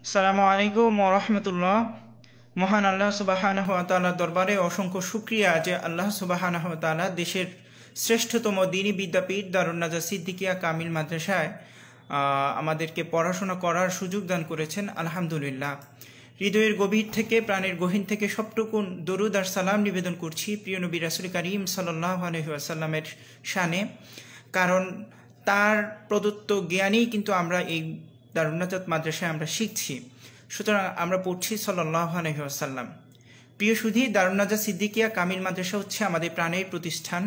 আসসালামু আলাইকুম ওয়া রাহমাতুল্লাহ। মহান আল্লাহ সুবহানাহু ওয়া তাআলার দরবারে অসংখ্য শুকরিয়া যে আল্লাহ সুবহানাহু ওয়া তাআলা দেশের শ্রেষ্ঠতম দ্বীনি বিদ্যাপীঠ দারুন নাজাত সিদ্দিকিয়া কামিল মাদ্রাসায় আমাদেরকে পড়াশোনা করার সুযোগ দান করেছেন। আলহামদুলিল্লাহ। হৃদয়ের গভীর থেকে, প্রাণের গহীন থেকে সবটুকুন দরুদ আর সালাম নিবেদন করছি প্রিয় নবী রাসূল করিম সাল্লাল্লাহু আলাইহি ওয়াসাল্লামের শানে। কারণ তার প্রদত্ত জ্ঞানেই কিন্তু আমরা এই দারুন নাজাত মাদ্রাসায় আমরা শিখছি। সুতরাং আমরা পড়ছি সাল্লাল্লাহু আলাইহি ওয়াসাল্লাম। প্রিয় সুধী, দারুন নাজাত সিদ্দিকিয়া কামিল মাদ্রাসা হচ্ছে আমাদের প্রাণের প্রতিষ্ঠান,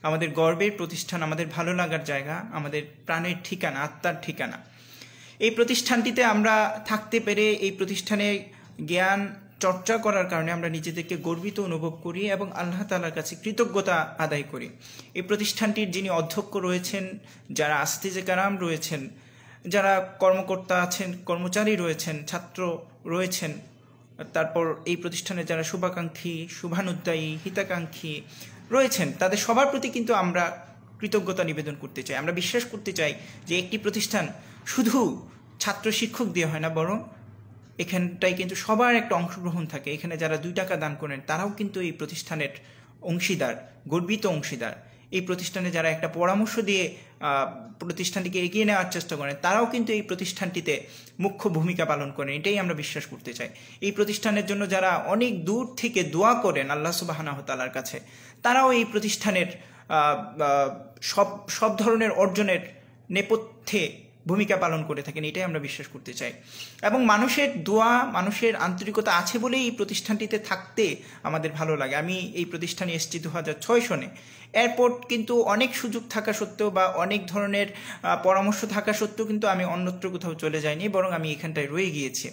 আমাদের গর্বের প্রতিষ্ঠান, আমাদের ভালো লাগার জায়গা, আমাদের প্রাণের ঠিকানা, আত্মার ঠিকানা। এই প্রতিষ্ঠানটিতে আমরা থাকতে পেরে, এই প্রতিষ্ঠানে জ্ঞান চর্চা করার কারণে আমরা নিজেদেরকে গর্বিত অনুভব করি এবং আল্লাহ তাআলার কাছে কৃতজ্ঞতা আদায় করি। এই প্রতিষ্ঠানটির যিনি অধ্যক্ষ রয়েছেন, যারা আসতিজে কারাম রয়েছেন, যারা কর্মকর্তা আছেন, কর্মচারী রয়েছেন, ছাত্র রয়েছেন, তারপর এই প্রতিষ্ঠানে যারা শুভাকাঙ্ক্ষী, শুভানুদ্দায়ী, হিতাকাঙ্ক্ষী রয়েছেন, তাদের সবার প্রতি কিন্তু আমরা কৃতজ্ঞতা নিবেদন করতে চাই। আমরা বিশ্বাস করতে চাই যে একটি প্রতিষ্ঠান শুধু ছাত্র শিক্ষক দিয়ে হয় না, বরং এখানটায় কিন্তু সবার একটা অংশগ্রহণ থাকে। এখানে যারা 2 টাকা দান করেন তারাও কিন্তু এই প্রতিষ্ঠানের অংশীদার, গর্বিত অংশীদার। এই প্রতিষ্ঠানে যারা একটা পরামর্শ দিয়ে প্রতিষ্ঠানটিকে এগিয়ে নেওয়ার চেষ্টা করেন তারাও কিন্তু এই প্রতিষ্ঠানটিতে মুখ্য ভূমিকা পালন করেন। এটাই আমরা বিশ্বাস করতে চাই। এই প্রতিষ্ঠানের জন্য যারা অনেক দূর থেকে দোয়া করেন আল্লাহ সুবহানাহু ওয়া তাআলার কাছে, তারাও এই প্রতিষ্ঠানের সব ধরনের অর্জনের নেপথ্যে ভূমিকা পালন করে থাকেন। এটাই আমরা বিশ্বাস করতে চাই। এবং মানুষের দোয়া, মানুষের আন্তরিকতা আছে বলেই এই প্রতিষ্ঠানটিতে থাকতে আমাদের ভালো লাগে। আমি এই প্রতিষ্ঠানে এসেছি 2006 সনে। এরপর কিন্তু অনেক সুযোগ থাকা সত্ত্বেও বা অনেক ধরনের পরামর্শ থাকা সত্ত্বেও কিন্তু আমি অন্যত্র কোথাও চলে যাইনি, বরং আমি এখানটায় রয়ে গিয়েছি।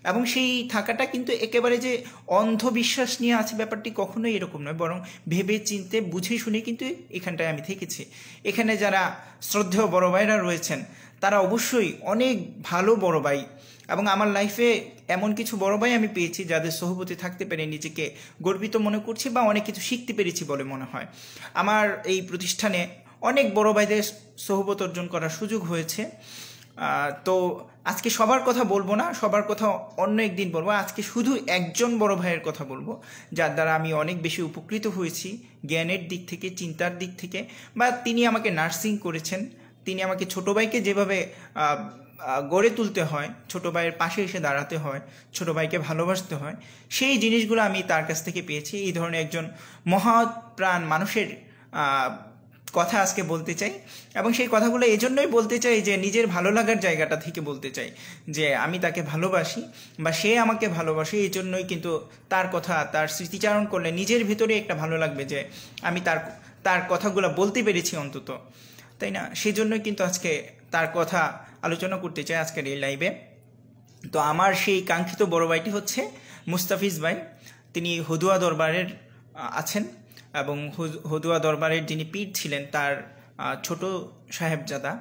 এবং সেই থাকাটা কিন্তু একেবারে যে অন্ধবিশ্বাস নিয়ে আছে ব্যাপারটি কখনোই এরকম নয়, বরং ভেবে চিনতে বুঝে শুনে কিন্তু এখানটায় আমি থেকেছি। এখানে যারা শ্রদ্ধেয় বড় ভাইরা রয়েছেন তারা অবশ্যই অনেক ভালো বড় ভাই, এবং আমার লাইফে এমন কিছু বড় ভাই আমি পেয়েছি যাদের সহবতে থাকতে পেরে নিজেকে গর্বিত মনে করছি বা অনেক কিছু শিখতে পেরেছি বলে মনে হয়। আমার এই প্রতিষ্ঠানে অনেক বড় ভাইদের সহবত অর্জন করার সুযোগ হয়েছে। তো আজকে সবার কথা বলবো না, সবার কথা অন্য একদিন বলবো। আজকে শুধু একজন বড় ভাইয়ের কথা বলবো যার দ্বারা আমি অনেক বেশি উপকৃত হয়েছি জ্ঞানের দিক থেকে, চিন্তার দিক থেকে, বা তিনি আমাকে নার্সিং করেছেন। তিনি আমাকে ছোট ভাইকে যেভাবে গড়ে তুলতে হয়, ছোট ভাইয়ের পাশে এসে দাঁড়াতে হয়, ছোট ভাইকে ভালোবাসতে হয়, সেই জিনিসগুলো আমি তার কাছ থেকে পেয়েছি। এই ধরনের একজন মহাপ্রাণ মানুষের কথা আজকে বলতে চাই, এবং সেই কথাগুলো এজন্যই বলতে চাই যে নিজের ভালো লাগার জায়গাটা থেকে বলতে চাই যে আমি তাকে ভালোবাসি বা সে আমাকে ভালোবাসে। এই জন্যই কিন্তু তার কথা, তার স্মৃতিচারণ করলে নিজের ভিতরে একটা ভালো লাগবে যে আমি তার কথাগুলো বলতে পেরেছি অন্তত, তাই না? সেই জন্যই কিন্তু আজকে তার কথা আলোচনা করতে চাই আজকের এই লাইভে। তো আমার সেই কাঙ্ক্ষিত বড় ভাইটি হচ্ছে মুস্তাফিজ ভাই। তিনি হদুয়া দরবারের আছেন, এবং হদুয়া দরবারের যিনি পীর ছিলেন তার ছোট সাহেবজাদা,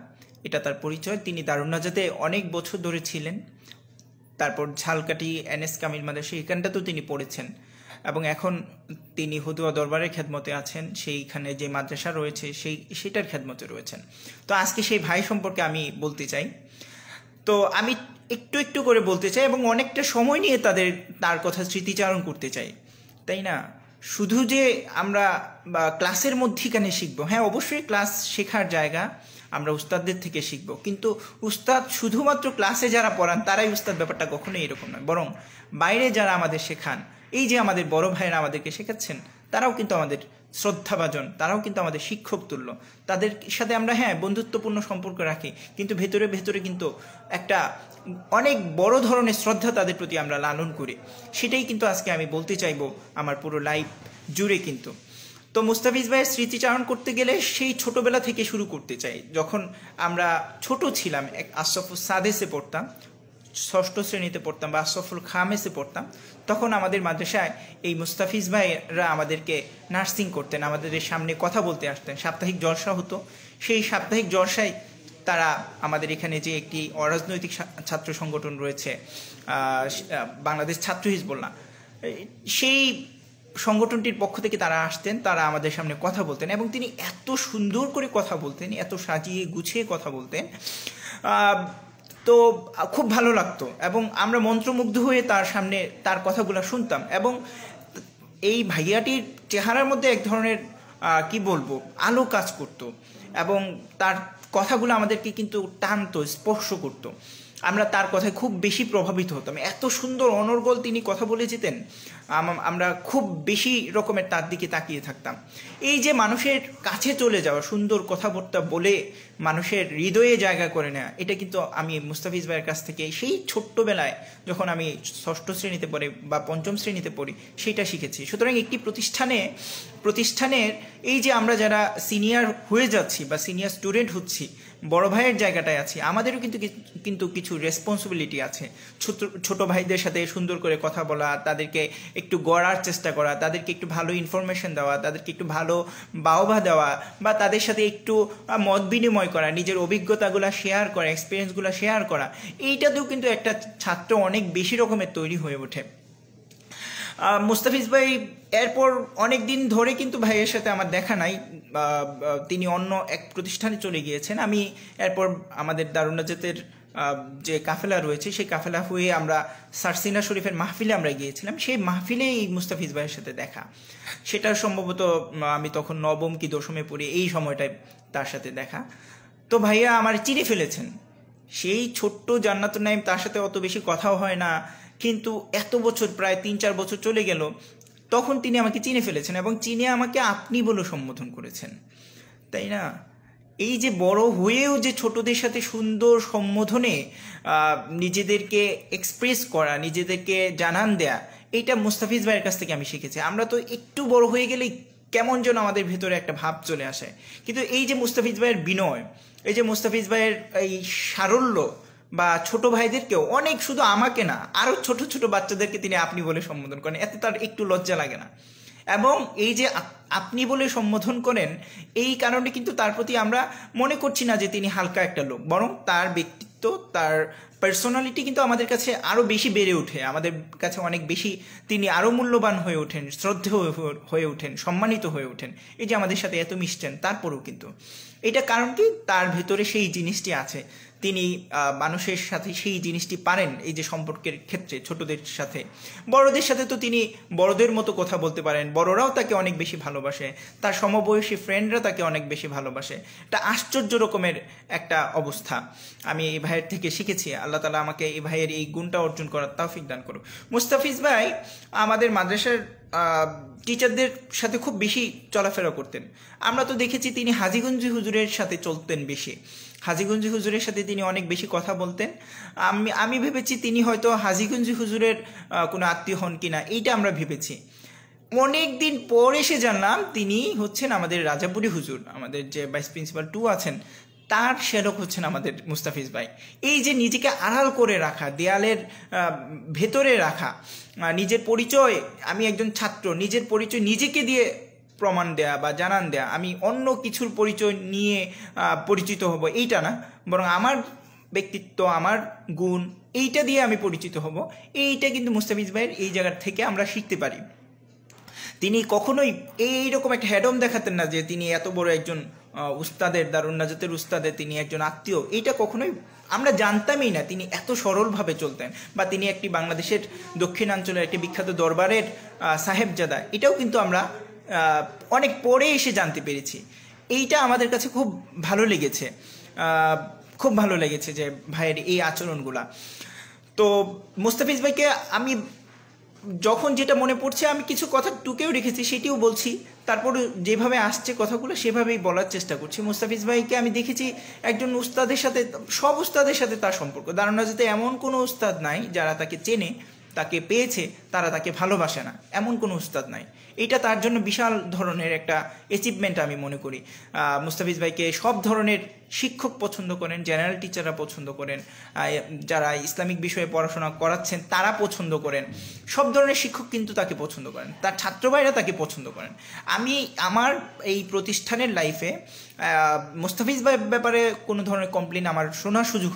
এটা তার পরিচয়। তিনি দারুন নাজাতে অনেক বছর ধরে ছিলেন। তারপর ঝালকাঠি NS কামিল মাদ্রাসা এখানটাতেও তিনি পড়েছেন, এবং এখন তিনি হদুয়া দরবারের খেদমতে আছেন। সেইখানে যে মাদ্রাসা রয়েছে সেটার খেদমতে রয়েছেন। তো আজকে সেই ভাই সম্পর্কে আমি বলতে চাই। তো আমি একটু একটু করে বলতে চাই এবং অনেকটা সময় নিয়ে তার কথা স্মৃতিচারণ করতে চাই, তাই না? শুধু যে আমরা ক্লাসের মধ্যিখানে শিখবো, হ্যাঁ অবশ্যই ক্লাস শেখার জায়গা, আমরা উস্তাদদের থেকে শিখবো, কিন্তু উস্তাদ শুধুমাত্র ক্লাসে যারা পড়ান তারাই উস্তাদ, ব্যাপারটা কখনোই এরকম নয়। বরং বাইরে যারা আমাদের শেখান, এই যে আমাদের বড় ভাইয়েরা আমাদেরকে শেখাচ্ছেন, তারাও কিন্তু আমাদের শ্রদ্ধাভাজন, তারাও কিন্তু আমাদের শিক্ষক তুল্য। তাদের সাথে আমরা হ্যাঁ বন্ধুত্বপূর্ণ সম্পর্ক রাখি, কিন্তু ভেতরে ভেতরে কিন্তু একটা অনেক বড় ধরনের শ্রদ্ধা তাদের প্রতি আমরা লালন করি। সেটাই কিন্তু আজকে আমি বলতে চাইবো আমার পুরো লাইফ জুড়ে। কিন্তু তো মুস্তাফিজ ভাইয়ের স্মৃতিচারণ করতে গেলে সেই ছোটবেলা থেকে শুরু করতে চাই। যখন আমরা ছোট ছিলাম, আশরাফুল সাদেসে পড়তাম, 6ষ্ঠ শ্রেণীতে পড়তাম, বা আশরাফুল খামেসে পড়তাম, তখন আমাদের মাদ্রাসায় এই মুস্তাফিজ ভাইরা আমাদেরকে নার্সিং করতেন, আমাদের সামনে কথা বলতে আসতেন। সাপ্তাহিক জলসা হতো, সেই সাপ্তাহিক জলসায় তারা আমাদের এখানে যে একটি অরাজনৈতিক ছাত্র সংগঠন রয়েছে, বাংলাদেশ ছাত্র হিজবুল্লাহ, সেই সংগঠনটির পক্ষ থেকে তারা আসতেন, তারা আমাদের সামনে কথা বলতেন, এবং তিনি এত সুন্দর করে কথা বলতেন, এত সাজিয়ে গুছিয়ে কথা বলতেন। তো খুব ভালো লাগতো এবং আমরা মন্ত্রমুগ্ধ হয়ে তার সামনে তার কথাগুলো শুনতাম। এবং এই ভাইয়াটির চেহারার মধ্যে এক ধরনের কি বলবো আলো কাজ করতো এবং তার কথাগুলো আমাদেরকে কিন্তু টানতো, স্পর্শ করতো। আমরা তার কথায় খুব বেশি প্রভাবিত হতাম। এত সুন্দর অনর্গল তিনি কথা বলে যেতেন, আমরা খুব বেশি রকমের তার দিকে তাকিয়ে থাকতাম। এই যে মানুষের কাছে চলে যাওয়া, সুন্দর কথাবার্তা বলে মানুষের হৃদয়ে জায়গা করে নেওয়া, এটা কিন্তু আমি মুস্তাফিজ ভাইয়ের কাছ থেকে সেই ছোট্টবেলায় যখন আমি ষষ্ঠ শ্রেণীতে পড়ি বা পঞ্চম শ্রেণীতে পড়ি সেটা শিখেছি। সুতরাং একটি প্রতিষ্ঠানের এই যে আমরা যারা সিনিয়র হয়ে যাচ্ছি বা সিনিয়র স্টুডেন্ট হচ্ছি, বড় ভাইয়ের জায়গাটায় আছি, আমাদেরও কিন্তু কিছু রেসপন্সিবিলিটি আছে। ছোট ভাইদের সাথে সুন্দর করে কথা বলা, তাদেরকে একটু গড়ার চেষ্টা করা, তাদেরকে একটু ভালো ইনফরমেশন দেওয়া, তাদেরকে একটু ভালো বাহবা দেওয়া, বা তাদের সাথে একটু মত বিনিময় করা, নিজের অভিজ্ঞতাগুলো শেয়ার করা, এক্সপিরিয়েন্সগুলো শেয়ার করা, এইটাতেও কিন্তু একটা ছাত্র অনেক বেশি রকমের তৈরি হয়ে ওঠে। মুস্তাফিজ ভাই এরপর অনেক দিন ধরে কিন্তু ভাইয়ের সাথে আমার দেখা নাই, তিনি অন্য এক প্রতিষ্ঠানে চলে গিয়েছেন। আমি এরপর আমাদের দারুন নাজাতের যে কাফেলা রয়েছে সেই কাফেলা হয়ে আমরা সারসিনা শরীফের মাহফিলে আমরা গিয়েছিলাম। সেই মাহফিলেই মুস্তাফিজ ভাইয়ের সাথে দেখা, সেটা সম্ভবত আমি তখন নবম কি দশমে পড়ি, এই সময়টায় তার সাথে দেখা। তো ভাইয়া আমার চিনে ফেলেছেন। সেই ছোট্ট জান্নাতুন নাইম, তার সাথে অত বেশি কথাও হয় না, কিন্তু এত বছর, প্রায় 3-4 বছর চলে গেল, তখন তিনি আমাকে চিনে ফেলেছেন এবং চিনে আমাকে আপনি বলে সম্বোধন করেছেন, তাই না? এই যে বড় হয়েও যে ছোটদের সাথে সুন্দর সম্বোধনে নিজেদেরকে এক্সপ্রেস করা, নিজেদেরকে জানান দেয়া, এইটা মুস্তাফিজ ভাইয়ের কাছ থেকে আমি শিখেছি। আমরা তো একটু বড় হয়ে গেলেই কেমন যেন আমাদের ভেতরে একটা ভাব চলে আসে, কিন্তু এই যে মুস্তাফিজ ভাইয়ের বিনয়, এই যে মুস্তাফিজ ভাইয়ের এই সারল্য, বা ছোট ভাইদেরকেও অনেক, শুধু আমাকে না, আরো ছোট ছোট বাচ্চাদেরকে তিনি আপনি বলে সম্বোধন করেন, এতে তার একটু লজ্জা লাগে না। এবং এই যে আপনি বলে সম্বোধন করেন, এই কারণে কিন্তু তার প্রতি আমরা মনে করছি না যে তিনি হালকা একটা লোক, বরং তার ব্যক্তিত্ব, তার পার্সোনালিটি কিন্তু আমাদের কাছে আরো বেশি বেড়ে ওঠে, আমাদের কাছে অনেক বেশি তিনি আরো মূল্যবান হয়ে ওঠেন, শ্রদ্ধেয় হয়ে ওঠেন, সম্মানিত হয়ে ওঠেন। এই যে আমাদের সাথে এত মিশছেন, তারপরেও কিন্তু এটা কারণ কি, তার ভেতরে সেই জিনিসটি আছে, তিনি মানুষের সাথে সেই জিনিসটি পারেন। এই যে সম্পর্কের ক্ষেত্রে ছোটদের সাথে, বড়দের সাথে তো তিনি বড়দের মতো কথা বলতে পারেন, বড়রাও তাকে অনেক বেশি ভালোবাসে, তার সমবয়সী ফ্রেন্ডরা তাকে অনেক বেশি ভালোবাসে। এটা আশ্চর্য রকমের একটা অবস্থা আমি এই ভাইয়ের থেকে শিখেছি। আল্লাহ তাআলা আমাকে এই ভাইয়ের এই গুণটা অর্জন করার তৌফিক দান করুন। মুস্তাফিজ ভাই আমাদের মাদ্রাসার টিচারদের সাথে খুব বেশি চলাফেরা করতেন। আমরা তো দেখেছি তিনি হাজীগঞ্জি হুজুরের সাথে চলতেন বেশি, হাজীগঞ্জি হুজুরের সাথে তিনি অনেক বেশি কথা বলতেন। আমি ভেবেছি তিনি হয়তো হাজীগঞ্জি হুজুরের কোনো আত্মীয় হন কিনা, এইটা আমরা ভেবেছি। অনেক দিন পর এসে জানলাম তিনি হচ্ছেন আমাদের রাজাপুরী হুজুর, আমাদের যে ভাইস প্রিন্সিপাল 2 আছেন, তার শেরক হচ্ছেন আমাদের মুস্তাফিজ ভাই। এই যে নিজেকে আড়াল করে রাখা, দেয়ালের ভেতরে রাখা, নিজের পরিচয়, আমি একজন ছাত্র, নিজের পরিচয় নিজেকে দিয়ে প্রমাণ দেয়া বা জানান দেয়া, আমি অন্য কিছুর পরিচয় নিয়ে পরিচিত হব, এইটা না, বরং আমার ব্যক্তিত্ব, আমার গুণ, এইটা দিয়ে আমি পরিচিত হব, এইটা কিন্তু মুস্তাফিজ ভাইয়ের এই জায়গা থেকে আমরা শিখতে পারি। তিনি কখনোই এইরকম একটা হ্যাডম দেখাতেন না যে তিনি এত বড় একজন উস্তাদের, দারুন নাজাতের উস্তাদের তিনি একজন আত্মীয়, এইটা কখনোই আমরা জানতামই না। তিনি এত সরলভাবে চলতেন, বা তিনি একটি বাংলাদেশের দক্ষিণাঞ্চলের একটি বিখ্যাত দরবারের সাহেবজাদা, এটাও কিন্তু আমরা অনেক পরে এসে জানতে পেরেছি। এইটা আমাদের কাছে খুব ভালো লেগেছে, খুব ভালো লেগেছে যে ভাইয়ের এই আচরণগুলা। তো মুস্তাফিজ ভাইকে আমি যখন যেটা মনে পড়ছে, আমি কিছু কথা টুকেও রেখেছি, সেটিও বলছি, তারপর যেভাবে আসছে কথাগুলো সেভাবেই বলার চেষ্টা করছি। মুস্তাফিজ ভাইকে আমি দেখেছি একজন উস্তাদের সাথে, সব উস্তাদের সাথে তার সম্পর্ক, দারুন নাজাতে এমন কোনো উস্তাদ নাই যারা তাকে চেনে, তাকে পেয়েছে, তারা তাকে ভালোবাসে না, এমন কোনো উস্তাদ নাই। এটা তার জন্য বিশাল ধরনের একটা অ্যাচিভমেন্ট আমি মনে করি। মুস্তাফিজ ভাইকে সব ধরনের শিক্ষক পছন্দ করেন, জেনারেল টিচাররা পছন্দ করেন, যারা ইসলামিক বিষয়ে পড়াশোনা করাচ্ছেন তারা পছন্দ করেন, সব ধরনের শিক্ষক কিন্তু তাকে পছন্দ করেন, তার ছাত্র ভাইরা তাকে পছন্দ করেন। আমি আমার এই প্রতিষ্ঠানের লাইফে মুস্তাফিজ ভাইয়ের ব্যাপারে কোনো ধরনের কমপ্লেন আমার শোনার সুযোগ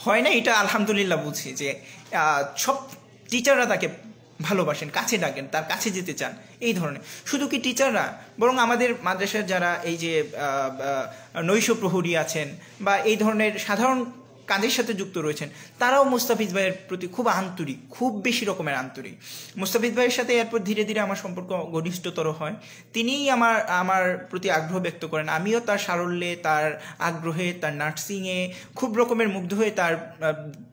হয় না, এটা আলহামদুলিল্লাহ বুঝি যে সব টিচাররা তাকে ভালোবাসেন, কাছে ডাকেন, তার কাছে যেতে চান, এই ধরনের। শুধু কি টিচাররা, বরং আমাদের মাদ্রাসার যারা এই যে নৈশ প্রহরী আছেন, বা এই ধরনের সাধারণ কাজের সাথে যুক্ত রয়েছেন তারাও মুস্তাফিজ ভাইয়ের প্রতি খুব আন্তরিক, খুব বেশি রকমের আন্তরিক। মুস্তাফিজ ভাইয়ের সাথে এরপর ধীরে ধীরে আমার সম্পর্ক ঘনিষ্ঠতর হয়। তিনিই আমার প্রতি আগ্রহ ব্যক্ত করেন, আমিও তার সারল্যে, তার আগ্রহে, তার নার্সিংয়ে খুব রকমের মুগ্ধ হয়ে তার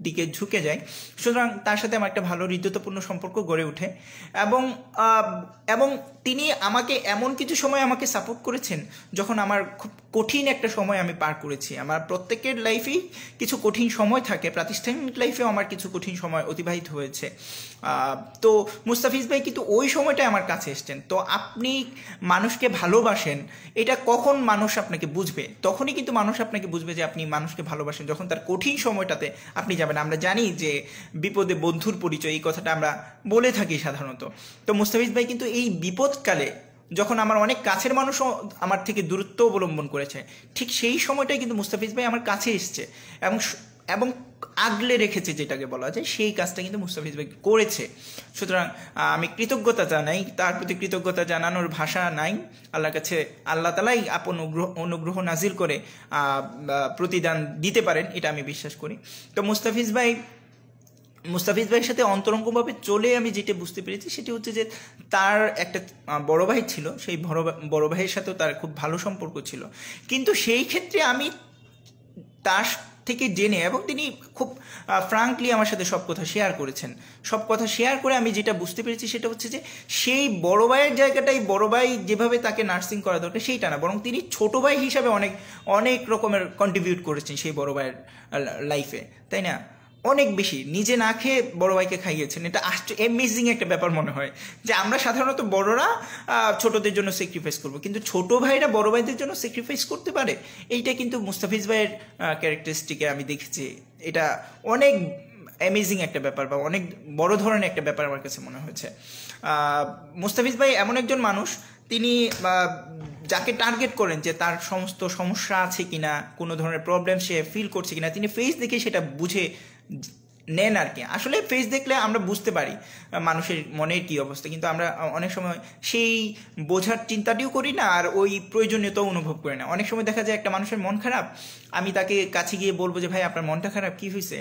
দিকে ঝুঁকে যাই। সুতরাং তার সাথে আমার একটা ভালো হৃদ্যতাপূর্ণ সম্পর্ক গড়ে ওঠে এবং তিনি আমাকে এমন কিছু সময় আমাকে সাপোর্ট করেছেন যখন আমার খুব কঠিন একটা সময় আমি পার করেছি। আমার প্রত্যেকের লাইফেই কিছু কঠিন সময় থাকে, প্রাতিষ্ঠানিক লাইফেও আমার কিছু কঠিন সময় অতিবাহিত হয়েছে। তো মুস্তাফিজ ভাই কিন্তু ওই সময়টায় আমার কাছে এসছেন। তো আপনি মানুষকে ভালোবাসেন, এটা কখন মানুষ আপনাকে বুঝবে? তখনই কিন্তু মানুষ আপনাকে বুঝবে যে আপনি মানুষকে ভালোবাসেন যখন তার কঠিন সময়টাতে আপনি যাবেন। আমরা জানি যে বিপদে বন্ধুর পরিচয়, এই কথাটা আমরা বলে থাকি সাধারণত। তো মুস্তাফিজ ভাই কিন্তু এই বিপদকালে, যখন আমার অনেক কাছের মানুষও আমার থেকে দূরত্ব অবলম্বন করেছে, ঠিক সেই সময়টাই কিন্তু মুস্তাফিজ ভাই আমার কাছে এসছে এবং আগলে রেখেছে, যেটাকে বলা যায়, সেই কাজটা কিন্তু মুস্তাফিজ ভাই করেছে। সুতরাং আমি কৃতজ্ঞতা জানাই, তার প্রতি কৃতজ্ঞতা জানানোর ভাষা নাই। আল্লাহর কাছে আল্লাহ তাআলাই আপন অনুগ্রহ নাজিল করে প্রতিদান দিতে পারেন, এটা আমি বিশ্বাস করি। তো মুস্তাফিজ ভাইয়ের সাথে অন্তরঙ্গভাবে চলে আমি যেটা বুঝতে পেরেছি সেটি হচ্ছে যে তার একটা বড় ভাই ছিল, সেই বড় ভাইয়ের সাথেও তার খুব ভালো সম্পর্ক ছিল। কিন্তু সেই ক্ষেত্রে আমি তার থেকে জেনে, এবং তিনি খুব ফ্রাঙ্কলি আমার সাথে সব কথা শেয়ার করেছেন, সব কথা শেয়ার করে আমি যেটা বুঝতে পেরেছি সেটা হচ্ছে যে সেই বড় ভাইয়ের জায়গাটাই, বড় ভাই যেভাবে তাকে নার্সিং করা দরকার সেইটা না, বরং তিনি ছোট ভাই হিসাবে অনেক রকমের কন্ট্রিবিউট করেছেন সেই বড় ভাইয়ের লাইফে, তাই না? অনেক বেশি নিজে না খেয়ে বড় ভাইকে খাইয়েছেন। এটা অ্যামেজিং একটা ব্যাপার মনে হয় যে আমরা সাধারণত বড়রা ছোটদের জন্য স্যাক্রিফাইস করবো, কিন্তু ছোট ভাইরা বড় ভাইদের জন্য স্যাক্রিফাইস করতে পারে। এইটা কিন্তু মুস্তাফিজ ভাইয়ের ক্যারেক্টারিস্টিকে আমি দেখেছি। এটা অনেক অ্যামেজিং একটা ব্যাপার, বা অনেক বড় ধরনের একটা ব্যাপার আমার কাছে মনে হয়েছে। মুস্তাফিজ ভাই এমন একজন মানুষ, তিনি যাকে টার্গেট করেন যে তার সমস্ত সমস্যা আছে কিনা, কোনো ধরনের প্রবলেম সে ফিল করছে কিনা, তিনি ফেস দেখে সেটা বুঝে নেন আর কি। আসলে ফেস দেখলে আমরা বুঝতে পারি মানুষের মনের কি অবস্থা, কিন্তু আমরা অনেক সময় সেই বোঝার চিন্তাটিও করি না, আর ওই প্রয়োজনীয়তাও অনুভব করি না। অনেক সময় দেখা যায় একটা মানুষের মন খারাপ, আমি তাকে কাছে গিয়ে বলবো যে ভাই আপনার মনটা খারাপ, কি হয়েছে,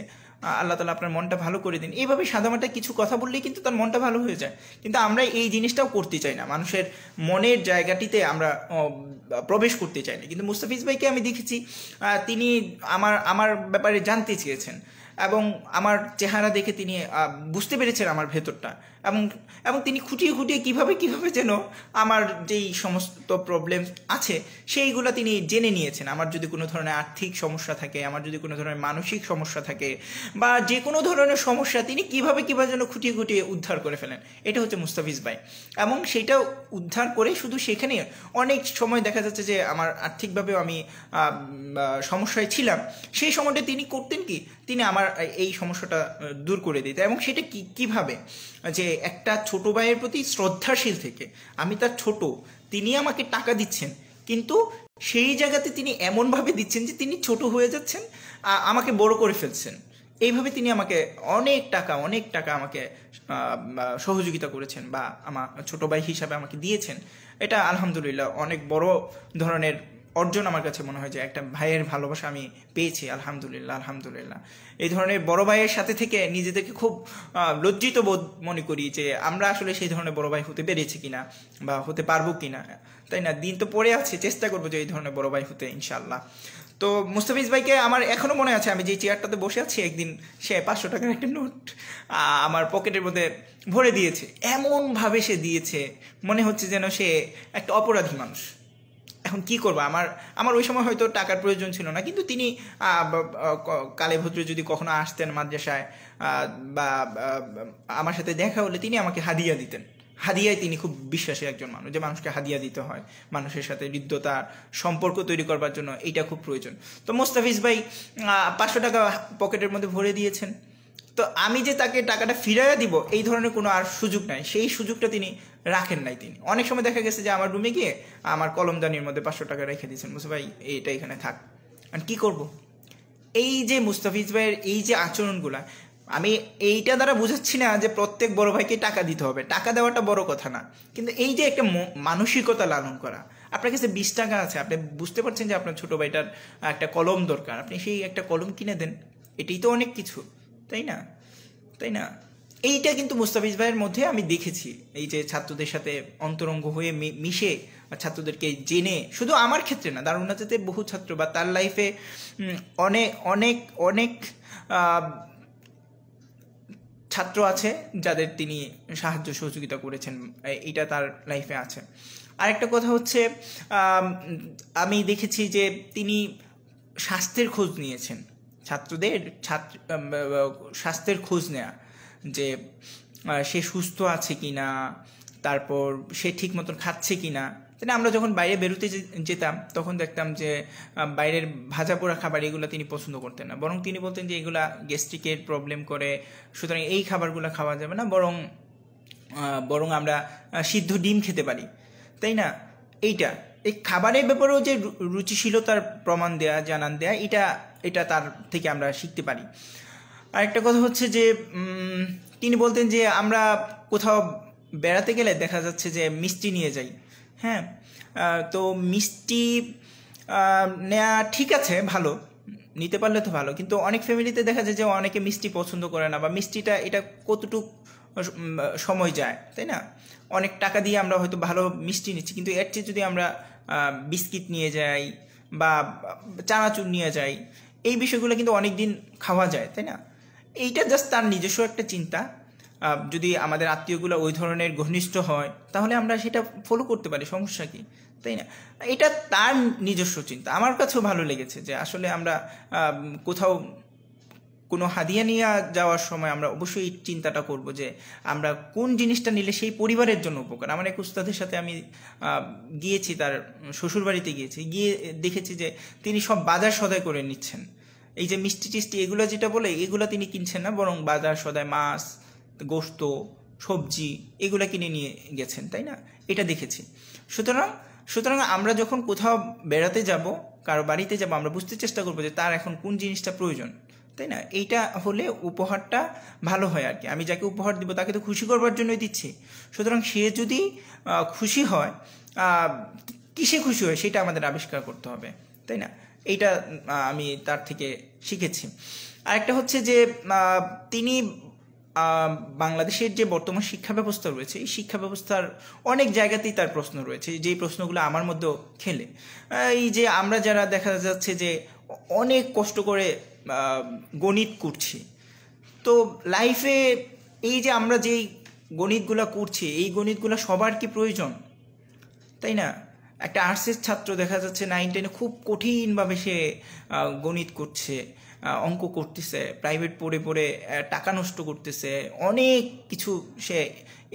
আল্লাহ তাআলা আপনার মনটা ভালো করে দিন, এইভাবে সাদামাটা কিছু কথা বললেই কিন্তু তার মনটা ভালো হয়ে যায়। কিন্তু আমরা এই জিনিসটাও করতে চাই না, মানুষের মনের জায়গাটিতে আমরা প্রবেশ করতে চাই না। কিন্তু মুস্তাফিজ ভাইকে আমি দেখেছি তিনি আমার ব্যাপারে জানতে চেয়েছেন, এবং আমার চেহারা দেখে তিনি বুঝতে পেরেছেন আমার ভেতরটা, এবং তিনি খুঁটিয়ে কিভাবে যেন আমার যেই সমস্ত প্রবলেম আছে সেইগুলো তিনি জেনে নিয়েছেন। আমার যদি কোনো ধরনের আর্থিক সমস্যা থাকে, আমার যদি কোনো ধরনের মানসিক সমস্যা থাকে, বা যে কোনো ধরনের সমস্যা তিনি কিভাবে যেন খুঁটিয়ে উদ্ধার করে ফেলেন। এটা হচ্ছে মুস্তাফিজ ভাই। এবং সেটা উদ্ধার করে শুধু সেখানে অনেক সময় দেখা যাচ্ছে যে আমার আর্থিকভাবেও আমি সমস্যায় ছিলাম, সেই সময়টা তিনি করতেন কি, তিনি আমার এই সমস্যাটা দূর করে দিতেন। এবং সেটা কিভাবে, যে একটা ছোট ভাইয়ের প্রতি শ্রদ্ধাশীল থেকে, আমি তার ছোট, তিনি আমাকে টাকা দিচ্ছেন, কিন্তু সেই জায়গাতে তিনি এমনভাবে দিচ্ছেন যে তিনি ছোট হয়ে যাচ্ছেন, আমাকে বড় করে ফেলছেন। এইভাবে তিনি আমাকে অনেক টাকা আমাকে সহযোগিতা করেছেন, বা আমার ছোট ভাই হিসাবে আমাকে দিয়েছেন। এটা আলহামদুলিল্লাহ অনেক বড় ধরনের অর্জন আমার কাছে মনে হয়, যে একটা ভাইয়ের ভালোবাসা আমি পেয়েছি। আলহামদুলিল্লাহ। এই ধরনের বড় ভাইয়ের সাথে থেকে নিজেদেরকে খুব লজ্জিত বোধ মনে করি যে আমরা আসলে সেই ধরনের বড় ভাই হতে পেরেছি কিনা, বা হতে পারবো কিনা, তাই না? দিন তো পড়ে আছে, চেষ্টা করবো যে এই ধরনের বড় ভাই হতে, ইনশাআল্লাহ। তো মুস্তাফিজ ভাইকে আমার এখনো মনে আছে, আমি যে চেয়ারটাতে বসে আছি, একদিন সে 500 টাকার একটা নোট আমার পকেটের মধ্যে ভরে দিয়েছে। এমনভাবে সে দিয়েছে মনে হচ্ছে যেন সে একটা অপরাধী মানুষ। এখন কি করবো, আমার ওই সময় হয়তো টাকার প্রয়োজন ছিল না, কিন্তু তিনি কালে ভদ্রে যদি কখনো আসতেন মাদ্রাসায়, বা আমার সাথে দেখা হলে তিনি আমাকে হাদিয়া দিতেন। হাদিয়ায় তিনি খুব বিশ্বাসী একজন মানুষ, যে মানুষকে হাদিয়া দিতে হয়, মানুষের সাথে হৃদ্যতার সম্পর্ক তৈরি করবার জন্য এইটা খুব প্রয়োজন। তো মুস্তাফিজ ভাই 500 টাকা পকেটের মধ্যে ভরে দিয়েছেন। তো আমি যে তাকে টাকাটা ফিরাইয়া দিব এই ধরনের কোনো আর সুযোগ নাই, সেই সুযোগটা তিনি রাখেন নাই। তিনি অনেক সময় দেখা গেছে যে আমার রুমে গিয়ে আমার কলমদানির মধ্যে 500 টাকা রেখে দিয়েছেন, মুস্তাফিজ ভাই এইটা এখানে থাক। আর কি করব, এই যে মুস্তাফিজ ভাইয়ের এই যে আচরণগুলা, আমি এইটা দ্বারা বুঝাচ্ছি না যে প্রত্যেক বড় ভাইকে টাকা দিতে হবে, টাকা দেওয়াটা বড় কথা না, কিন্তু এই যে একটা মানসিকতা লালন করা। আপনার কাছে 20 টাকা আছে, আপনি বুঝতে পারছেন যে আপনার ছোট ভাইটার একটা কলম দরকার, আপনি সেই একটা কলম কিনে দেন, এটাই তো অনেক কিছু, তাই না? তাই না? এইটা কিন্তু মুস্তাফিজ ভাইয়ের মধ্যে আমি দেখেছি, এই যে ছাত্রদের সাথে অন্তরঙ্গ হয়ে মিশে ছাত্রদেরকে জেনে, শুধু আমার ক্ষেত্রে না, দারুণাতে বহু ছাত্র বা তার লাইফে অনেক অনেক অনেক ছাত্র আছে যাদের তিনি সাহায্য সহযোগিতা করেছেন, এটা তার লাইফে আছে। আরেকটা কথা হচ্ছে, আমি দেখেছি যে তিনি স্বাস্থ্যের খোঁজ নিয়েছেন, ছাত্রদের স্বাস্থ্যের খোঁজ নেয়া, যে সে সুস্থ আছে কিনা, তারপর সে ঠিক মতন খাচ্ছে কিনা। তাই আমরা যখন বাইরে বেরোতে যেতাম তখন দেখতাম যে বাইরের ভাজা পোড়া খাবার এগুলো তিনি পছন্দ করতেন না, বরং তিনি বলতেন যে এগুলা গ্যাস্ট্রিকের প্রবলেম করে, সুতরাং এই খাবারগুলো খাওয়া যাবে না, বরং আমরা সিদ্ধ ডিম খেতে পারি, তাই না? এই খাবারের ব্যাপারেও যে রুচিশীলতার প্রমাণ দেয়া, জানান দেয়া, এটা তার থেকে আমরা শিখতে পারি। আরেকটা কথা হচ্ছে যে তিনি বলতেন যে আমরা কোথাও বেড়াতে গেলে দেখা যাচ্ছে যে মিষ্টি নিয়ে যাই। হ্যাঁ, তো মিষ্টি নেওয়া ঠিক আছে, ভালো, নিতে পারলে তো ভালো, কিন্তু অনেক ফ্যামিলিতে দেখা যায় যে অনেকে মিষ্টি পছন্দ করে না, বা মিষ্টিটা এটা কতটুক সময় যায়, তাই না? অনেক টাকা দিয়ে আমরা হয়তো ভালো মিষ্টি নিচ্ছি, কিন্তু এর চেয়ে যদি আমরা বিস্কিট নিয়ে যাই বা চানাচুর নিয়ে যাই, এই বিষয়গুলো কিন্তু অনেক দিন খাওয়া যায়, তাই না? এইটা জাস্ট তার নিজস্ব একটা চিন্তা। যদি আমাদের আত্মীয়গুলো ওই ধরনের ঘনিষ্ঠ হয় তাহলে আমরা সেটা ফলো করতে পারি, সমস্যা কি, তাই না? এটা তার নিজস্ব চিন্তা। আমার কাছেও ভালো লেগেছে যে আসলে আমরা কোথাও কোনো হাদিয়া নিয়ে যাওয়ার সময় আমরা অবশ্যই এই চিন্তাটা করব যে আমরা কোন জিনিসটা নিলে সেই পরিবারের জন্য উপকার। আমার এক উস্তাদের সাথে আমি গিয়েছি, তার শ্বশুরবাড়িতে গিয়ে দেখেছি যে তিনি সব বাজার সদাই করে নিচ্ছেন। এই যে মিষ্টি টিষ্টি এগুলো যেটা বলে, এগুলো তিনি কিনছেন না, বরং বাজার সদাই মাছ, গোশত, সবজি এগুলো কিনে নিয়ে গেছেন, তাই না? এটা দেখেছি। সুতরাং আমরা যখন কোথাও বেড়াতে যাব, কারো বাড়িতে যাব, আমরা বুঝতে চেষ্টা করবো যে তার এখন কোন জিনিসটা প্রয়োজন, তাই না? এইটা হলে উপহারটা ভালো হয় আর কি। আমি যাকে উপহার দিব তাকে তো খুশি করবার জন্যই দিচ্ছি, সুতরাং সে যদি খুশি হয়, কিসে খুশি হয় সেটা আমাদের আবিষ্কার করতে হবে, তাই না? এইটা আমি তার থেকে শিখেছি। আরেকটা হচ্ছে যে তিনি বাংলাদেশের যে বর্তমান শিক্ষা ব্যবস্থা রয়েছে, এই শিক্ষা ব্যবস্থার অনেক জায়গাতেই তার প্রশ্ন রয়েছে, যেই প্রশ্নগুলো আমার মধ্যেও খেলে। এই যে আমরা যারা দেখা যাচ্ছে যে অনেক কষ্ট করে গণিত করছি, তো লাইফে এই যে আমরা যেই গণিতগুলো করছি, এই গণিতগুলো সবার কি প্রয়োজন, তাই না? একটা আর্টসের ছাত্র দেখা যাচ্ছে 9-10 খুব কঠিনভাবে সে গণিত করছে, অঙ্ক করতেছে, প্রাইভেট পড়ে টাকা নষ্ট করতেছে, অনেক কিছু সে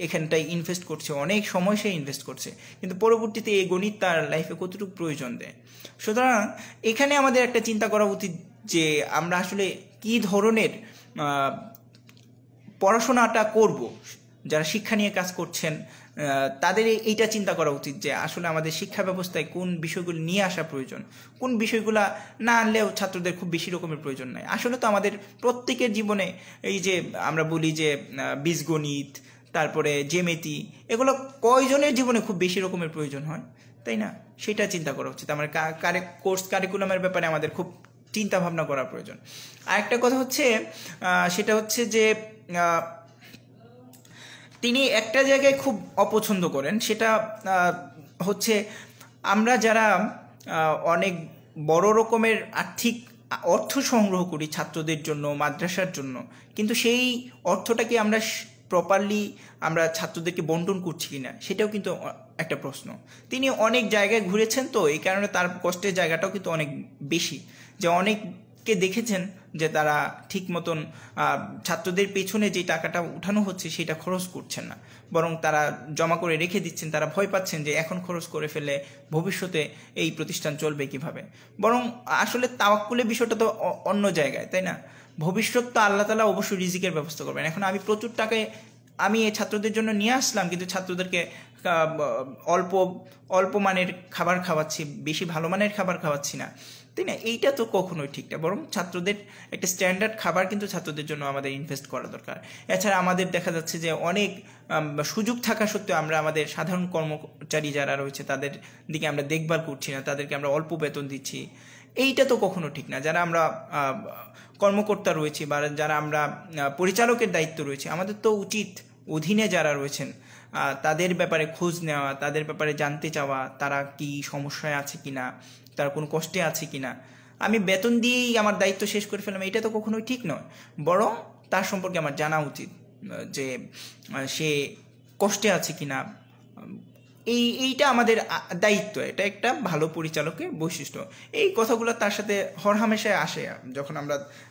এখানটায় ইনভেস্ট করছে, অনেক সময় সে ইনভেস্ট করছে, কিন্তু পরবর্তীতে এই গণিত তার লাইফে কতটুকু প্রয়োজন দেয়। সুতরাং এখানে আমাদের একটা চিন্তা করা উচিত যে আমরা আসলে কি ধরনের পড়াশোনাটা করব। যারা শিক্ষা নিয়ে কাজ করছেন তাদের এইটা চিন্তা করা উচিত যে আসলে আমাদের শিক্ষা ব্যবস্থায় কোন বিষয়গুলো নিয়ে আসা প্রয়োজন, কোন বিষয়গুলো না আনলেও ছাত্রদের খুব বেশি রকমের প্রয়োজন নাই। আসলে তো আমাদের প্রত্যেকের জীবনে এই যে আমরা বলি যে বীজগণিত, তারপরে জ্যামিতি, এগুলো কয়জনের জীবনে খুব বেশি রকমের প্রয়োজন হয়, তাই না? সেটা চিন্তা করা উচিত। আমার কোর্স কারিকুলামের ব্যাপারে আমাদের খুব চিন্তা ভাবনা করা প্রয়োজন। আরেকটা কথা হচ্ছে, সেটা হচ্ছে যে তিনি একটা জায়গায় খুব অপছন্দ করেন, সেটা হচ্ছে আমরা যারা অনেক বড় রকমের আর্থিক অর্থ সংগ্রহ করি ছাত্রদের জন্য, মাদ্রাসার জন্য, কিন্তু সেই অর্থটাকে আমরা প্রপারলি আমরা ছাত্রদেরকে বন্টন করছি কিনা সেটাও কিন্তু একটা প্রশ্ন। তিনি অনেক জায়গায় ঘুরেছেন, তো এই কারণে তার কষ্টের জায়গাটাও কিন্তু অনেক বেশি, যে অনেককে দেখেছেন যে তারা ঠিক মতন ছাত্রদের পেছনে যে টাকাটা উঠানো হচ্ছে সেটা খরচ করছেন না, বরং তারা জমা করে রেখে দিচ্ছেন। তারা ভয় পাচ্ছেন যে এখন খরচ করে ফেলে ভবিষ্যতে এই প্রতিষ্ঠান চলবে কিভাবে। বরং আসলে তাওয়াক্কুলের বিষয়টা তো অন্য জায়গায়, তাই না? ভবিষ্যৎ তো আল্লাহ তাআলা অবশ্যই রিজিকের ব্যবস্থা করবেন। এখন আমি প্রচুর টাকায় আমি এই ছাত্রদের জন্য নিয়ে আসলাম, কিন্তু ছাত্রদেরকে অল্প মানের খাবার খাওয়াচ্ছি, বেশি ভালো মানের খাবার খাওয়াচ্ছি না, তাই না? এইটা তো কখনোই ঠিক না। বরং ছাত্রদের একটা স্ট্যান্ডার্ড খাবার কিন্তু ছাত্রদের জন্য আমাদের ইনভেস্ট করা দরকার। এছাড়া আমাদের দেখা যাচ্ছে যে অনেক সুযোগ থাকা সত্ত্বেও আমরা আমাদের সাধারণ কর্মচারী যারা রয়েছে তাদের দিকে আমরা দেখভাল করছি না, তাদেরকে আমরা অল্প বেতন দিচ্ছি। এইটা তো কখনো ঠিক না। যারা আমরা কর্মকর্তা রয়েছি বা যারা আমরা পরিচালকের দায়িত্ব রয়েছে, আমাদের তো উচিত অধীনে যারা রয়েছেন তাদের ব্যাপারে খোঁজ নেওয়া, তাদের ব্যাপারে জানতে চাওয়া, তারা কি সমস্যায় আছে কিনা, তারা কোনো কষ্টে আছে কিনা। আমি বেতন দিয়েই আমার দায়িত্ব শেষ করে ফেললাম, এটা তো কখনোই ঠিক নয়। বরং তার সম্পর্কে আমার জানা উচিত যে সে কষ্টে আছে কিনা। এইটা আমাদের দায়িত্ব, এটা একটা ভালো পরিচালকের বৈশিষ্ট্য। এই কথাগুলো তার সাথে হরহামেশায় আসে, যখন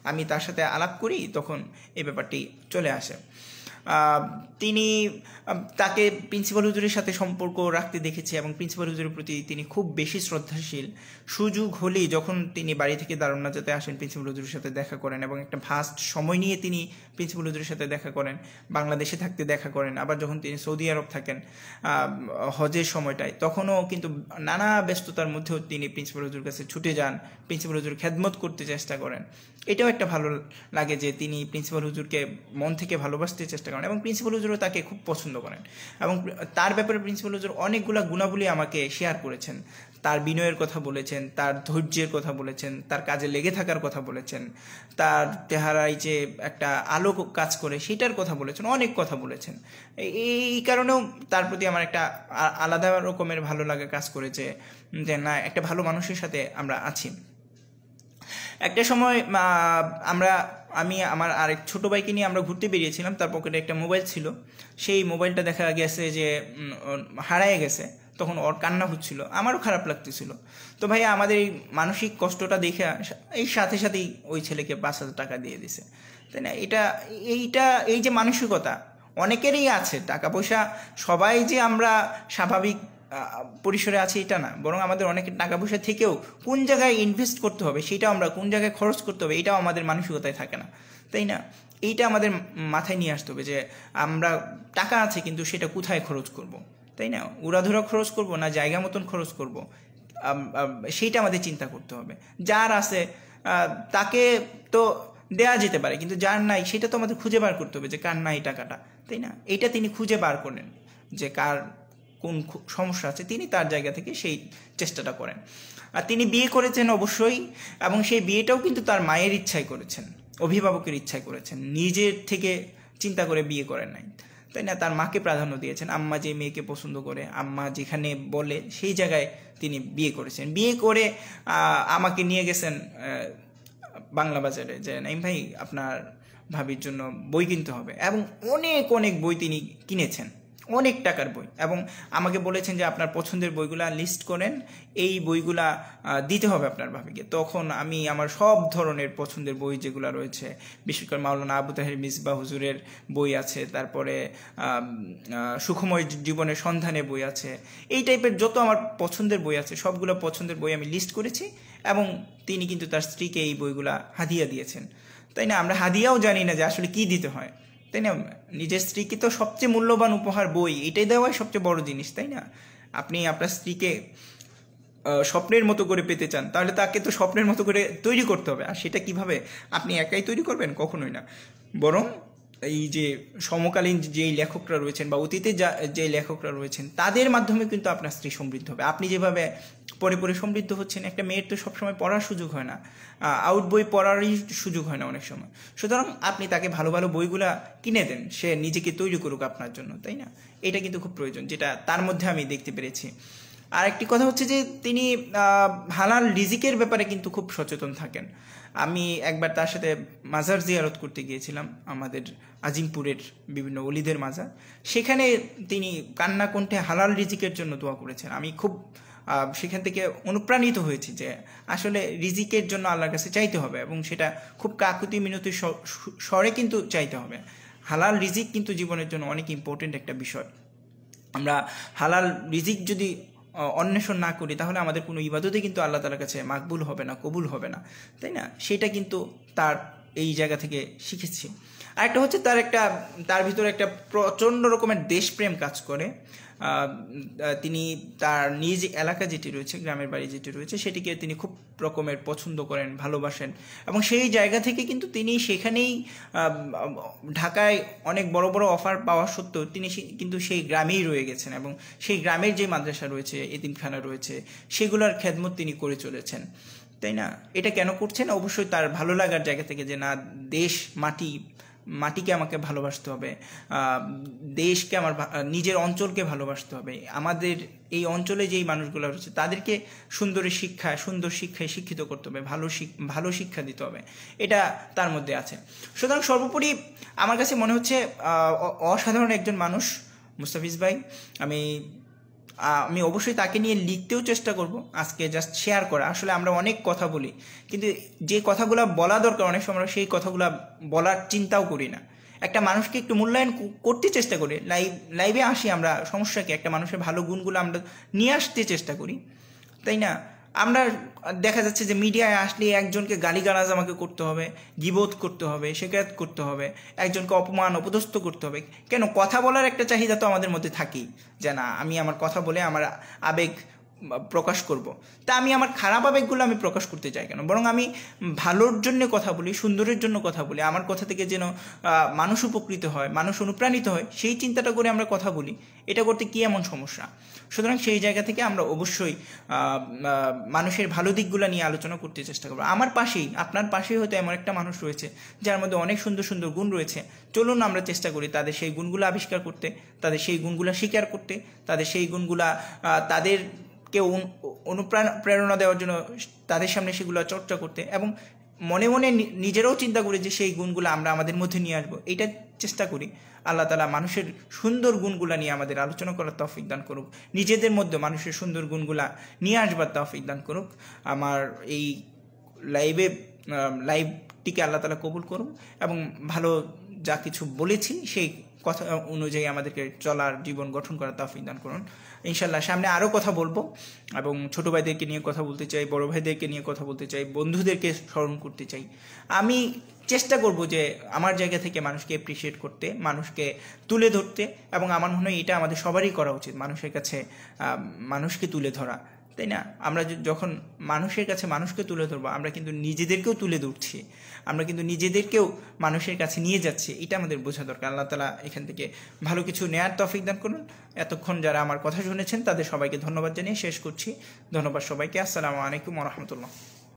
আমি তার সাথে আলাপ করি তখন এই ব্যাপারটি চলে আসে। তিনি তাকে প্রিন্সিপাল হুজুরের সাথে সম্পর্ক রাখতে দেখেছি এবং প্রিন্সিপাল হুজুরের প্রতি তিনি খুব বেশি শ্রদ্ধাশীল। সুযোগ হলেই যখন তিনি বাড়ি থেকে দারুন নাজাতে আসেন প্রিন্সিপাল হুজুরের সাথে দেখা করেন এবং একটা ভাস্ট সময় নিয়ে তিনি প্রিন্সিপাল হুজুরের সাথে দেখা করেন, বাংলাদেশে থাকতে দেখা করেন। আবার যখন তিনি সৌদি আরব থাকেন হজের সময়টায়, তখনও কিন্তু নানা ব্যস্ততার মধ্যেও তিনি প্রিন্সিপাল হুজুরের কাছে ছুটে যান, প্রিন্সিপাল হুজুর খেদমত করতে চেষ্টা করেন। এটাও একটা ভালো লাগে যে তিনি প্রিন্সিপাল হুজুরকে মন থেকে ভালোবাসতে চেষ্টা করেন এবং প্রিন্সিপাল হুজুরও তাকে খুব পছন্দ করেন। এবং তার ব্যাপারে প্রিন্সিপাল হুজুর অনেকগুলো গুণাবলী আমাকে শেয়ার করেছেন। তার বিনয়ের কথা বলেছেন, তার ধৈর্যের কথা বলেছেন, তার কাজে লেগে থাকার কথা বলেছেন, তার চেহারায় যে একটা আলো কাজ করে সেটার কথা বলেছেন, অনেক কথা বলেছেন। এই কারণেও তার প্রতি আমার একটা আলাদা রকমের ভালো লাগা কাজ করেছে যে না, একটা ভালো মানুষের সাথে আমরা আছি। একটা সময় আমি আমার আরেক ছোটো ভাইকে নিয়ে আমরা ঘুরতে বেরিয়েছিলাম। তার পকেটে একটা মোবাইল ছিল, সেই মোবাইলটা দেখা গেছে যে হারায় গেছে। তখন ওর কান্না হচ্ছিল, আমারও খারাপ লাগতেছিল। তো ভাইয়া আমাদের এই মানসিক কষ্টটা দেখে এই সাথে সাথেই ওই ছেলেকে 5,000 টাকা দিয়ে দিছে, তাই না? এই যে মানসিকতা অনেকেরই আছে। টাকা পয়সা সবাই যে আমরা স্বাভাবিক পরিসরে আছে এটা না, বরং আমাদের অনেক টাকা পয়সা থেকেও কোন জায়গায় ইনভেস্ট করতে হবে, সেটাও আমরা কোন জায়গায় খরচ করতে হবে এটাও আমাদের মানসিকতায় থাকে না, তাই না? এইটা আমাদের মাথায় নিয়ে আসতে হবে যে আমরা টাকা আছে কিন্তু সেটা কোথায় খরচ করব, তাই না? উড়াধুরা খরচ করব না জায়গা মতন খরচ করব, সেইটা আমাদের চিন্তা করতে হবে। যার আছে তাকে তো দেয়া যেতে পারে, কিন্তু যার নাই সেটা তো আমাদের খুঁজে বার করতে হবে যে কার নাই টাকাটা, তাই না? এইটা তিনি খুঁজে বার করেন যে কার কোন সমস্যা আছে, তিনি তার জায়গা থেকে সেই চেষ্টাটা করেন। আর তিনি বিয়ে করেছেন অবশ্যই, এবং সেই বিয়েটাও কিন্তু তার মায়ের ইচ্ছায় করেছেন, অভিভাবকের ইচ্ছায় করেছেন, নিজের থেকে চিন্তা করে বিয়ে করেন নাই, তাই না? তার মাকে প্রাধান্য দিয়েছেন। আম্মা যে মেয়েকে পছন্দ করে, আম্মা যেখানে বলে সেই জায়গায় তিনি বিয়ে করেছেন। বিয়ে করে আমাকে নিয়ে গেছেন বাংলা বাজারে যে নাইম ভাই আপনার ভাবির জন্য বই কিনতে হবে, এবং অনেক অনেক বই তিনি কিনেছেন, অনেক টাকার বই, এবং আমাকে বলেছেন যে আপনার পছন্দের বইগুলা লিস্ট করেন, এই বইগুলা দিতে হবে আপনার ভাবিকে। তখন আমি আমার সব ধরনের পছন্দের বই যেগুলো রয়েছে, বিশেষ করে মাওলানা আবু তাহের মিসবাহ হুজুরের বই আছে, তারপরে সুখময় জীবনের সন্ধানে বই আছে, এই টাইপের যত আমার পছন্দের বই আছে সবগুলো পছন্দের বই আমি লিস্ট করেছি, এবং তিনি কিন্তু তার স্ত্রীকে এই বইগুলা হাদিয়া দিয়েছেন, তাই না? আমরা হাদিয়াও জানি না যে আসলে কি দিতে হয়, তাই না? নিজের স্ত্রীকে তো সবচেয়ে মূল্যবান উপহার বই, এটাই দেওয়াই সবচেয়ে বড় জিনিস, তাই না? আপনি আপনার স্ত্রীকে স্বপ্নের মতো করে পেতে চান, তাহলে তাকে তো স্বপ্নের মতো করে তৈরি করতে হবে। আর সেটা কিভাবে আপনি একাই তৈরি করবেন? কখনোই না। বরং এই যে সমকালীন যেই লেখকরা রয়েছেন বা অতীতে যে লেখকরা রয়েছেন তাদের মাধ্যমে কিন্তু আপনার স্ত্রী সমৃদ্ধ হবে। আপনি যেভাবে পরে পরে সমৃদ্ধ হচ্ছেন, একটা মেয়ের তো সবসময় পড়ার সুযোগ হয় না, আউট বই পড়ারই সুযোগ হয় না অনেক সময়। সুতরাং আপনি তাকে ভালো ভালো বইগুলা কিনে দেন, সে নিজেকে তৈরি করুক আপনার জন্য, তাই না? এটা কিন্তু খুব প্রয়োজন, যেটা তার মধ্যে আমি দেখতে পেরেছি। আর একটি কথা হচ্ছে যে তিনি হালাল রিজিকের ব্যাপারে কিন্তু খুব সচেতন থাকেন। আমি একবার তার সাথে মাজার জিয়ারত করতে গিয়েছিলাম, আমাদের আজিমপুরের বিভিন্ন অলিদের মাজার। সেখানে তিনি কান্না কণ্ঠে হালাল রিজিকের জন্য দোয়া করেছেন। আমি খুব সেখান থেকে অনুপ্রাণিত হয়েছি যে আসলে রিজিকের জন্য আল্লাহর কাছে চাইতে হবে, এবং সেটা খুব কাকুতি মিনতি স্বরে কিন্তু চাইতে হবে। হালাল রিজিক কিন্তু জীবনের জন্য অনেক ইম্পর্টেন্ট একটা বিষয়। আমরা হালাল রিজিক যদি অন্বেষণ না করি তাহলে আমাদের কোনো ইবাদতে কিন্তু আল্লাহ তাআলার কাছে মাকবুল হবে না, কবুল হবে না, তাই না? সেটা কিন্তু তার এই জায়গা থেকে শিখেছি। আরেকটা হচ্ছে তার ভিতরে একটা প্রচণ্ড রকমের দেশপ্রেম কাজ করে। তিনি তার নিজ এলাকা যেটি রয়েছে, গ্রামের বাড়ি যেটি রয়েছে, সেটিকে তিনি খুব রকমের পছন্দ করেন, ভালোবাসেন, এবং সেই জায়গা থেকে কিন্তু তিনি সেখানেই ঢাকায় অনেক বড় বড় অফার পাওয়া সত্ত্বেও তিনি কিন্তু সেই গ্রামেই রয়ে গেছেন, এবং সেই গ্রামের যে মাদ্রাসা রয়েছে, এতিমখানা রয়েছে, সেগুলোর খেদমত তিনি করে চলেছেন। তাই না? এটা কেন করছেন? অবশ্যই তার ভালো লাগার জায়গা থেকে, যে না, দেশ মাটিকে আমাকে ভালোবাসতে হবে, দেশকে আমার নিজের অঞ্চলকে ভালোবাসতে হবে, আমাদের এই অঞ্চলে যেই মানুষগুলো রয়েছে তাদেরকে সুন্দর শিক্ষায় শিক্ষিত করতে হবে, ভালো শিক্ষা দিতে হবে, এটা তার মধ্যে আছে। সুতরাং সর্বোপরি আমার কাছে মনে হচ্ছে অসাধারণ একজন মানুষ মুস্তাফিজ ভাই। আমি অবশ্যই তাকে নিয়ে লিখতেও চেষ্টা করব, আজকে জাস্ট শেয়ার করা। আসলে আমরা অনেক কথা বলি, কিন্তু যে কথাগুলো বলা দরকার অনেক সময় সেই কথাগুলো বলার চিন্তাও করি না। একটা মানুষকে একটু মূল্যায়ন করতে চেষ্টা করি, লাইভে আসি আমরা, সমস্যাকে একটা মানুষের ভালো গুণগুলো আমরা নিয়ে আসতে চেষ্টা করি, তাই না? আমরা দেখা যাচ্ছে যে মিডিয়ায় আসলে একজনকে গালিগালাজ আমাকে করতে হবে, গীবত করতে হবে, শিকায়ত করতে হবে, একজনকে অপদস্থ করতে হবে। কেন? কথা বলার একটা চাহিদা তো আমাদের মধ্যে থাকেই, যে না, আমি আমার কথা বলে আমার আবেগ প্রকাশ করব। তা আমি আমার খারাপ আবেগগুলো আমি প্রকাশ করতে চাই কেন? বরং আমি ভালোর জন্য কথা বলি, সুন্দরের জন্য কথা বলি, আমার কথা থেকে যেন মানুষ উপকৃত হয়, মানুষ অনুপ্রাণিত হয়, সেই চিন্তাটা করে আমরা কথা বলি। এটা করতে কি এমন সমস্যা? সুতরাং সেই জায়গা থেকে আমরা অবশ্যই মানুষের ভালো দিকগুলো নিয়ে আলোচনা করতে চেষ্টা করবো। আমার পাশেই, আপনার পাশেই হয়তো এমন একটা মানুষ রয়েছে যার মধ্যে অনেক সুন্দর সুন্দর গুণ রয়েছে। চলুন আমরা চেষ্টা করি তাদের সেই গুণগুলো আবিষ্কার করতে, তাদের সেই গুণগুলো স্বীকার করতে, তাদের সেই গুণগুলা তাদেরকে প্রেরণা দেওয়ার জন্য তাদের সামনে সেগুলো চর্চা করতে, এবং মনে মনে নিজেরাও চিন্তা করি যে সেই গুণগুলো আমরা আমাদের মধ্যে নিয়ে আসবো। এইটা চেষ্টা করি। আল্লাহ তাআলা মানুষের সুন্দর গুণগুলা নিয়ে আমাদের আলোচনা করার তৌফিক দান করুক, নিজেদের মধ্যে মানুষের সুন্দর গুণগুলা নিয়ে আসবার তৌফিক দান করুক। আমার এই লাইভটিকে আল্লাহ তাআলা কবুল করুন, এবং ভালো যা কিছু বলেছি সেই কথা অনুযায়ী আমাদেরকে চলার, জীবন গঠন করার তৌফিক দান করুন। ইনশাল্লাহ সামনে আরও কথা বলবো, এবং ছোটো ভাইদেরকে নিয়ে কথা বলতে চাই, বড় ভাইদেরকে নিয়ে কথা বলতে চাই, বন্ধুদেরকে স্মরণ করতে চাই। আমি চেষ্টা করব যে আমার জায়গা থেকে মানুষকে অ্যাপ্রিসিয়েট করতে, মানুষকে তুলে ধরতে, এবং আমার মনে হয় এটা আমাদের সবারই করা উচিত, মানুষের কাছে মানুষকে তুলে ধরা, তাই না? আমরা যখন মানুষের কাছে মানুষকে তুলে ধরবো, আমরা কিন্তু নিজেদেরকেও তুলে ধরছি, আমরা কিন্তু নিজেদেরকেও মানুষের কাছে নিয়ে যাচ্ছি। এটা আমাদের বোঝা দরকার। আল্লাহ তাআলা এখান থেকে ভালো কিছু নেয়ার তৌফিক দান করুন। এতক্ষণ যারা আমার কথা শুনেছেন তাদের সবাইকে ধন্যবাদ জানিয়ে শেষ করছি। ধন্যবাদ সবাইকে। আসসালামু আলাইকুম ওয়া রাহমাতুল্লাহ।